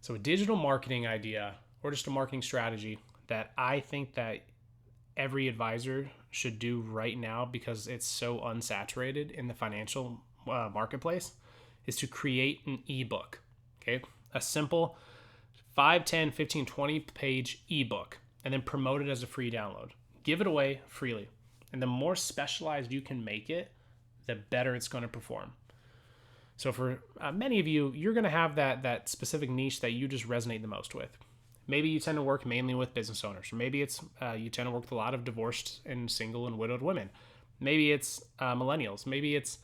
So a digital marketing idea or just a marketing strategy that I think that every advisor should do right now because it's so unsaturated in the financial marketplace is to create an ebook. Okay. A simple 5, 10, 15, 20 page ebook and then promote it as a free download. Give it away freely. And the more specialized you can make it, the better it's going to perform. So for many of you, you're going to have that specific niche that you just resonate the most with. Maybe you tend to work mainly with business owners, or maybe it's you tend to work with a lot of divorced and single and widowed women. Maybe it's millennials. Maybe it's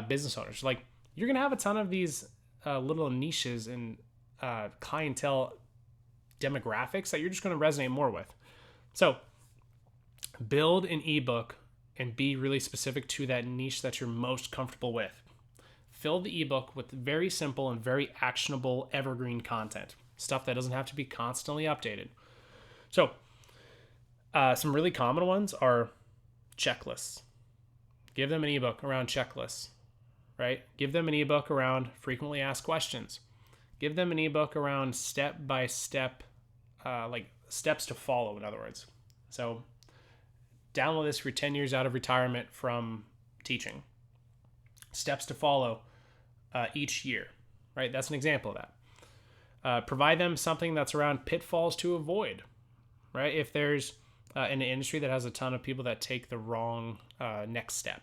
business owners. Like you're going to have a ton of these little niches and clientele demographics that you're just going to resonate more with. So build an ebook and be really specific to that niche that you're most comfortable with. Fill the ebook with very simple and very actionable evergreen content, stuff that doesn't have to be constantly updated. So some really common ones are checklists. Give them an ebook around checklists, right? Give them an ebook around frequently asked questions. Give them an ebook around step-by-step, like steps to follow, in other words. So download this for 10 years out of retirement from teaching. Steps to follow each year, right? That's an example of that. Provide them something that's around pitfalls to avoid, right? If there's in an industry that has a ton of people that take the wrong next step,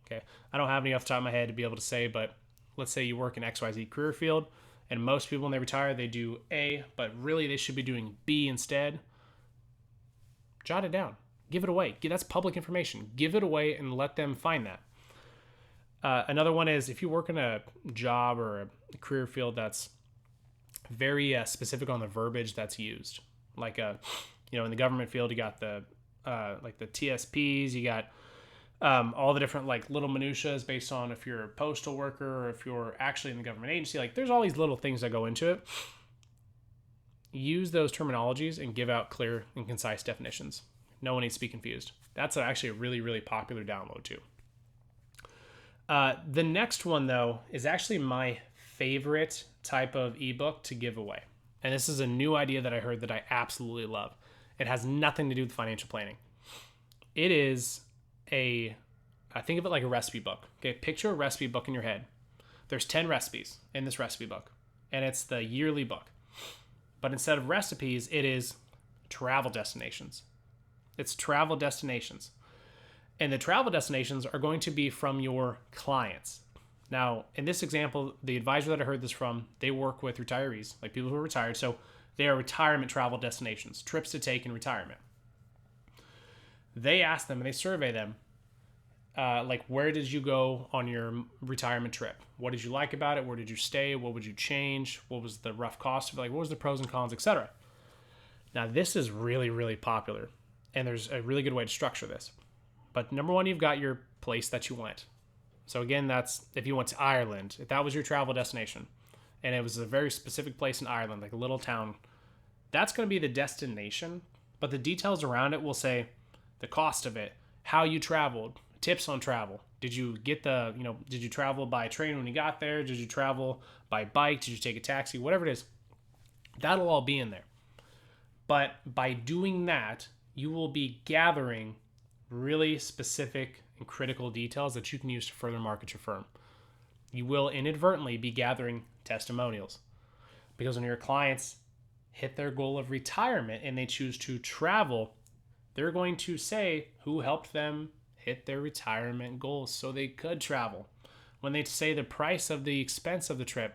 okay? I don't have any off the top of my head to be able to say, but let's say you work in XYZ career field, and most people when they retire, they do A, but really they should be doing B instead. Jot it down. Give it away. That's public information. Give it away and let them find that. Another one is if you work in a job or a career field that's very specific on the verbiage that's used, like in the government field, you got the like the TSPs, you got all the different like little minutiae based on if you're a postal worker or if you're actually in the government agency. Like there's all these little things that go into it. Use those terminologies and give out clear and concise definitions. No one needs to be confused. That's actually a really, really popular download too. The next one, though, is actually my favorite type of ebook to give away. And this is a new idea that I heard that I absolutely love. It has nothing to do with financial planning. It is I think of it like a recipe book. Okay, picture a recipe book in your head. There's 10 recipes in this recipe book, and it's the yearly book. But instead of recipes, it is travel destinations. It's travel destinations. And the travel destinations are going to be from your clients. Now, in this example, the advisor that I heard this from, they work with retirees, like people who are retired. So they are retirement travel destinations, trips to take in retirement. They ask them and they survey them, like, where did you go on your retirement trip? What did you like about it? Where did you stay? What would you change? What was the rough cost of it? Like, what was the pros and cons, etc. Now, this is really, really popular. And there's a really good way to structure this. But number one, you've got your place that you went. So again, that's if you went to Ireland, if that was your travel destination, and it was a very specific place in Ireland, like a little town, that's going to be the destination. But the details around it will say the cost of it, how you traveled, tips on travel. Did you get did you travel by train when you got there? Did you travel by bike? Did you take a taxi? Whatever it is, that'll all be in there. But by doing that, you will be gathering really specific and critical details that you can use to further market your firm. You will inadvertently be gathering testimonials because when your clients hit their goal of retirement and they choose to travel, they're going to say who helped them hit their retirement goals so they could travel. When they say the price of the expense of the trip,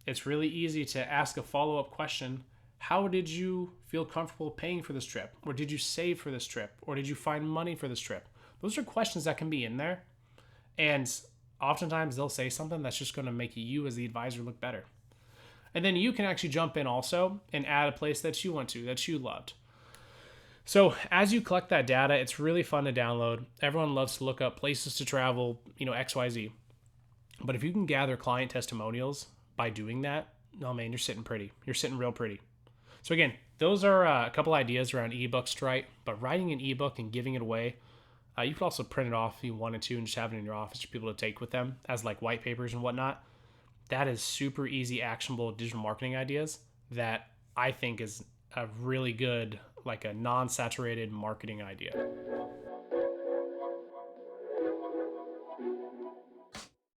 it's really easy to ask a follow-up question. How did you feel comfortable paying for this trip? Or did you save for this trip? Or did you find money for this trip? Those are questions that can be in there. And oftentimes they'll say something that's just going to make you as the advisor look better. And then you can actually jump in also and add a place that you went to, that you loved. So as you collect that data, it's really fun to download. Everyone loves to look up places to travel, XYZ. But if you can gather client testimonials by doing that, oh man, you're sitting pretty. You're sitting real pretty. So again, those are a couple ideas around ebooks to write, but writing an ebook and giving it away, you could also print it off if you wanted to and just have it in your office for people to take with them as like white papers and whatnot. That is super easy, actionable digital marketing ideas that I think is a really good, like a non-saturated marketing idea.